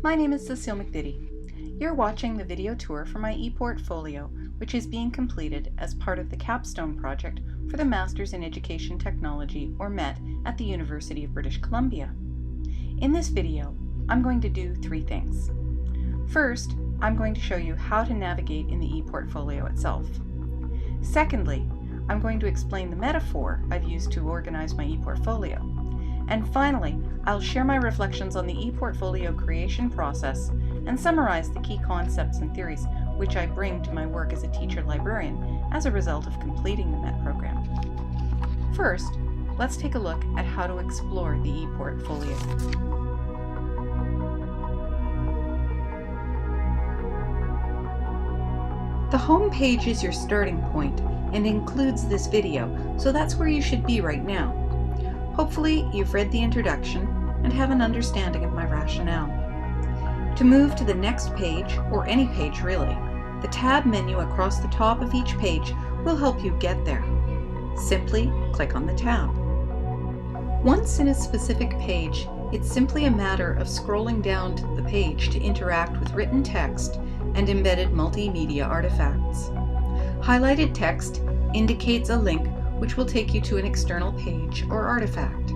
My name is Cecile McVittie. You're watching the video tour for my ePortfolio, which is being completed as part of the capstone project for the Masters in Education Technology, or MET, at the University of British Columbia. In this video, I'm going to do three things. First, I'm going to show you how to navigate in the ePortfolio itself. Secondly, I'm going to explain the metaphor I've used to organize my ePortfolio. And finally, I'll share my reflections on the ePortfolio creation process and summarize the key concepts and theories which I bring to my work as a teacher librarian as a result of completing the MET program. First, let's take a look at how to explore the ePortfolio. The home page is your starting point and includes this video, so that's where you should be right now. Hopefully, you've read the introduction and have an understanding of my rationale. To move to the next page, or any page really, the tab menu across the top of each page will help you get there. Simply click on the tab. Once in a specific page, it's simply a matter of scrolling down to the page to interact with written text and embedded multimedia artifacts. Highlighted text indicates a link which will take you to an external page or artifact.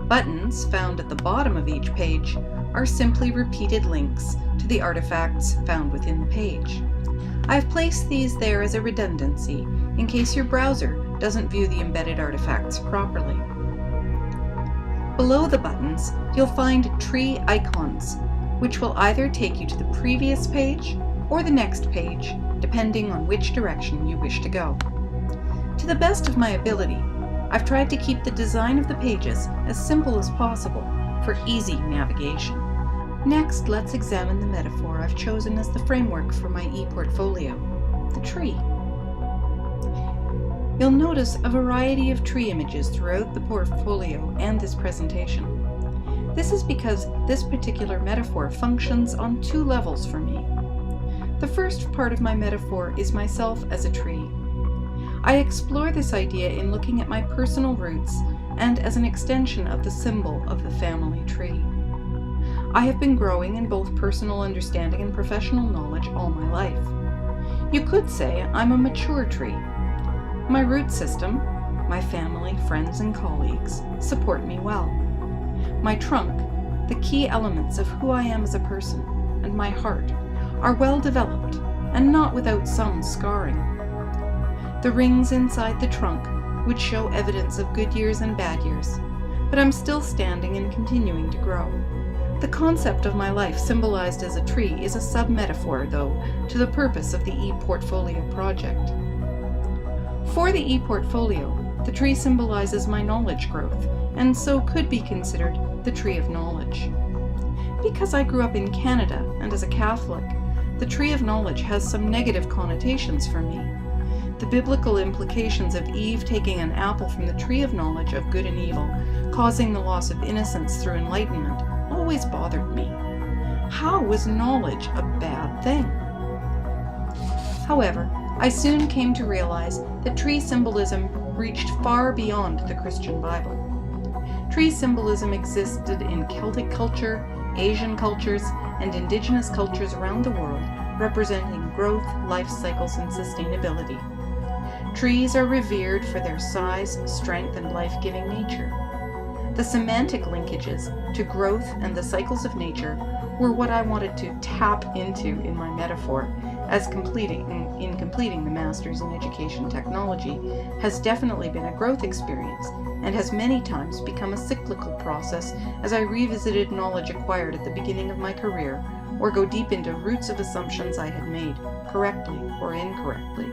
Buttons found at the bottom of each page are simply repeated links to the artifacts found within the page. I've placed these there as a redundancy in case your browser doesn't view the embedded artifacts properly. Below the buttons, you'll find tree icons, which will either take you to the previous page or the next page, depending on which direction you wish to go. To the best of my ability, I've tried to keep the design of the pages as simple as possible for easy navigation. Next, let's examine the metaphor I've chosen as the framework for my ePortfolio, the tree. You'll notice a variety of tree images throughout the portfolio and this presentation. This is because this particular metaphor functions on two levels for me. The first part of my metaphor is myself as a tree. I explore this idea in looking at my personal roots and as an extension of the symbol of the family tree. I have been growing in both personal understanding and professional knowledge all my life. You could say I'm a mature tree. My root system, my family, friends, and colleagues support me well. My trunk, the key elements of who I am as a person, and my heart are well developed and not without some scarring. The rings inside the trunk would show evidence of good years and bad years, but I'm still standing and continuing to grow. The concept of my life symbolized as a tree is a sub-metaphor, though, to the purpose of the ePortfolio project. For the ePortfolio, the tree symbolizes my knowledge growth, and so could be considered the tree of knowledge. Because I grew up in Canada and as a Catholic, the tree of knowledge has some negative connotations for me. The biblical implications of Eve taking an apple from the tree of knowledge of good and evil, causing the loss of innocence through enlightenment, always bothered me. How was knowledge a bad thing? However, I soon came to realize that tree symbolism reached far beyond the Christian Bible. Tree symbolism existed in Celtic culture, Asian cultures, and indigenous cultures around the world, representing growth, life cycles, and sustainability. Trees are revered for their size, strength, and life-giving nature. The semantic linkages to growth and the cycles of nature were what I wanted to tap into in my metaphor, as completing the Masters in Education Technology has definitely been a growth experience and has many times become a cyclical process as I revisited knowledge acquired at the beginning of my career or go deep into roots of assumptions I had made, correctly or incorrectly.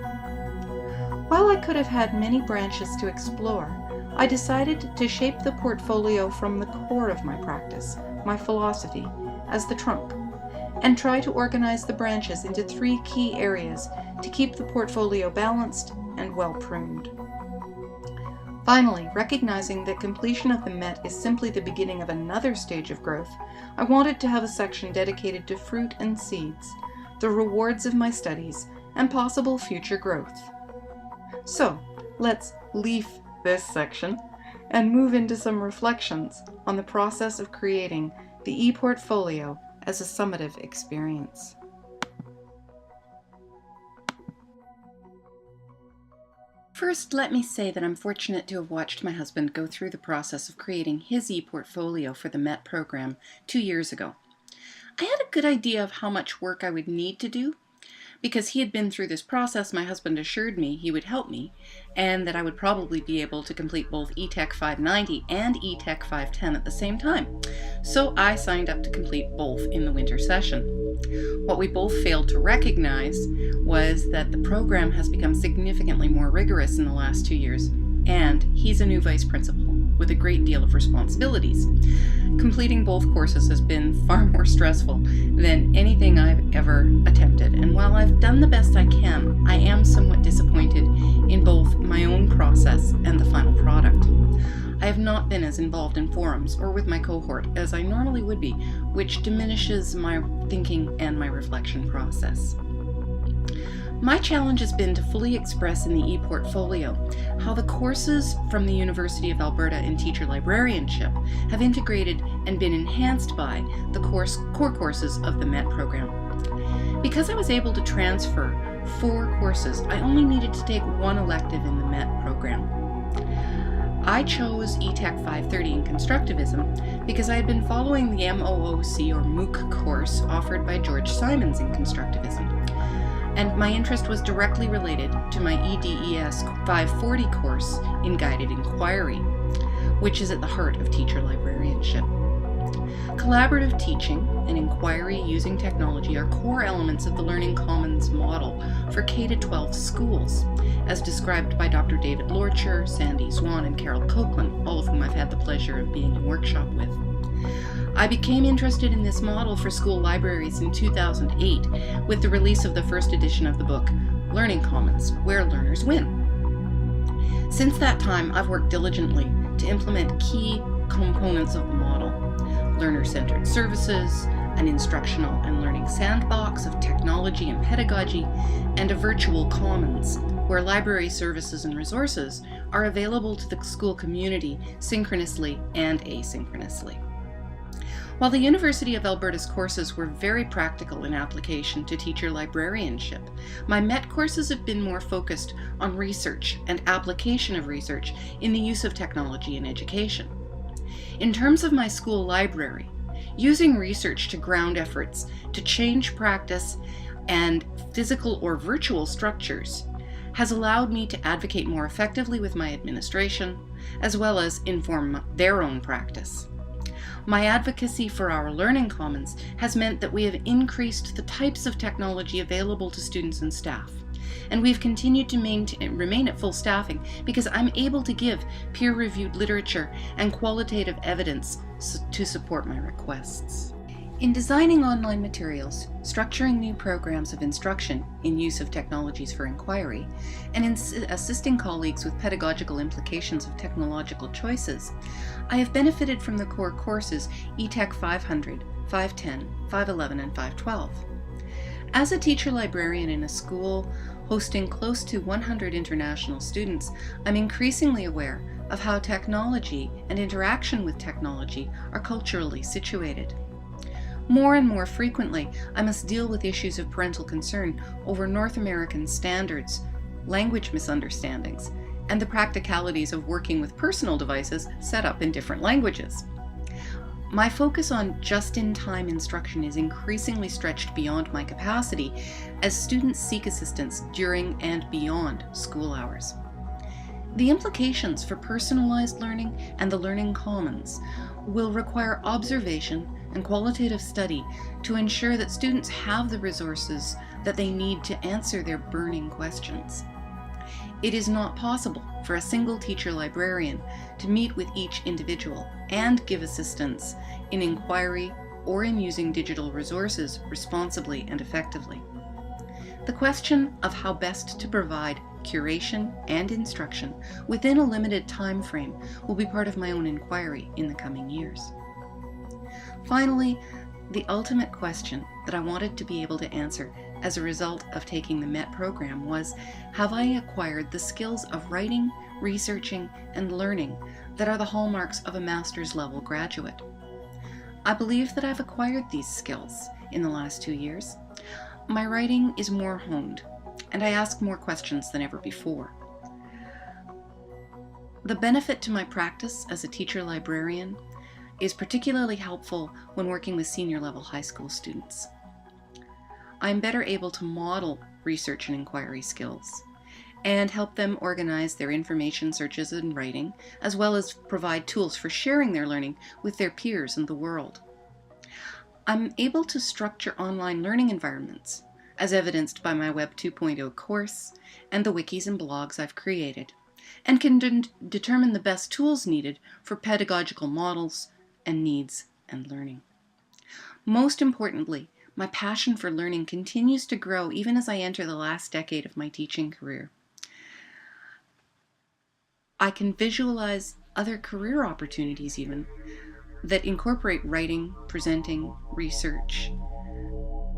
While I could have had many branches to explore, I decided to shape the portfolio from the core of my practice, my philosophy, as the trunk, and try to organize the branches into three key areas to keep the portfolio balanced and well pruned. Finally, recognizing that completion of the MET is simply the beginning of another stage of growth, I wanted to have a section dedicated to fruit and seeds, the rewards of my studies, and possible future growth. So, let's leave this section and move into some reflections on the process of creating the ePortfolio as a summative experience. First, let me say that I'm fortunate to have watched my husband go through the process of creating his ePortfolio for the MET program 2 years ago. I had a good idea of how much work I would need to do. Because he had been through this process, my husband assured me he would help me, and that I would probably be able to complete both eTech 590 and eTech 510 at the same time. So I signed up to complete both in the winter session. What we both failed to recognize was that the program has become significantly more rigorous in the last 2 years, and he's a new vice principal with a great deal of responsibilities. Completing both courses has been far more stressful than anything I've ever attempted, and while I've done the best I can, I am somewhat disappointed in both my own process and the final product. I have not been as involved in forums or with my cohort as I normally would be, which diminishes my thinking and my reflection process. My challenge has been to fully express in the ePortfolio how the courses from the University of Alberta in teacher librarianship have integrated and been enhanced by the core courses of the MET program. Because I was able to transfer 4 courses, I only needed to take 1 elective in the MET program. I chose eTech 530 in Constructivism because I had been following the MOOC or MOOC course offered by George Simons in Constructivism, and my interest was directly related to my EDES 540 course in Guided Inquiry, which is at the heart of teacher librarianship. Collaborative teaching and inquiry using technology are core elements of the Learning Commons model for K-12 schools, as described by Dr. David Lorcher, Sandy Swan, and Carol Copeland, all of whom I've had the pleasure of being in workshop with. I became interested in this model for school libraries in 2008 with the release of the first edition of the book, Learning Commons, Where Learners Win. Since that time, I've worked diligently to implement key components of the model: learner-centered services, an instructional and learning sandbox of technology and pedagogy, and a virtual commons, where library services and resources are available to the school community synchronously and asynchronously. While the University of Alberta's courses were very practical in application to teacher librarianship, my MET courses have been more focused on research and application of research in the use of technology in education. In terms of my school library, using research to ground efforts to change practice and physical or virtual structures has allowed me to advocate more effectively with my administration, as well as inform their own practice. My advocacy for our learning commons has meant that we have increased the types of technology available to students and staff, and we've continued to remain at full staffing because I'm able to give peer-reviewed literature and qualitative evidence to support my requests. In designing online materials, structuring new programs of instruction in use of technologies for inquiry, and in assisting colleagues with pedagogical implications of technological choices, I have benefited from the core courses eTech 500, 510, 511, and 512. As a teacher librarian in a school hosting close to 100 international students, I'm increasingly aware of how technology and interaction with technology are culturally situated. More and more frequently, I must deal with issues of parental concern over North American standards, language misunderstandings, and the practicalities of working with personal devices set up in different languages. My focus on just-in-time instruction is increasingly stretched beyond my capacity as students seek assistance during and beyond school hours. The implications for personalized learning and the learning commons will require observation and qualitative study to ensure that students have the resources that they need to answer their burning questions. It is not possible for a single teacher librarian to meet with each individual and give assistance in inquiry or in using digital resources responsibly and effectively. The question of how best to provide curation and instruction within a limited time frame will be part of my own inquiry in the coming years. Finally, the ultimate question that I wanted to be able to answer as a result of taking the MET program was, have I acquired the skills of writing, researching, and learning that are the hallmarks of a master's level graduate? I believe that I've acquired these skills in the last 2 years. My writing is more honed, and I ask more questions than ever before. The benefit to my practice as a teacher librarian is particularly helpful when working with senior level high school students. I'm better able to model research and inquiry skills and help them organize their information searches and writing, as well as provide tools for sharing their learning with their peers and the world. I'm able to structure online learning environments, as evidenced by my Web 2.0 course and the wikis and blogs I've created, and can determine the best tools needed for pedagogical models and needs and learning. Most importantly, my passion for learning continues to grow even as I enter the last decade of my teaching career. I can visualize other career opportunities even that incorporate writing, presenting, research,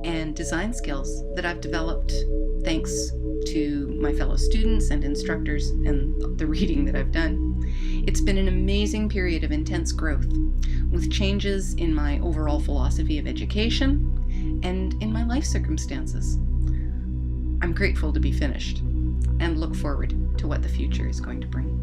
and design skills that I've developed thanks to my fellow students and instructors and the reading that I've done. It's been an amazing period of intense growth, with changes in my overall philosophy of education and in my life circumstances. I'm grateful to be finished and look forward to what the future is going to bring.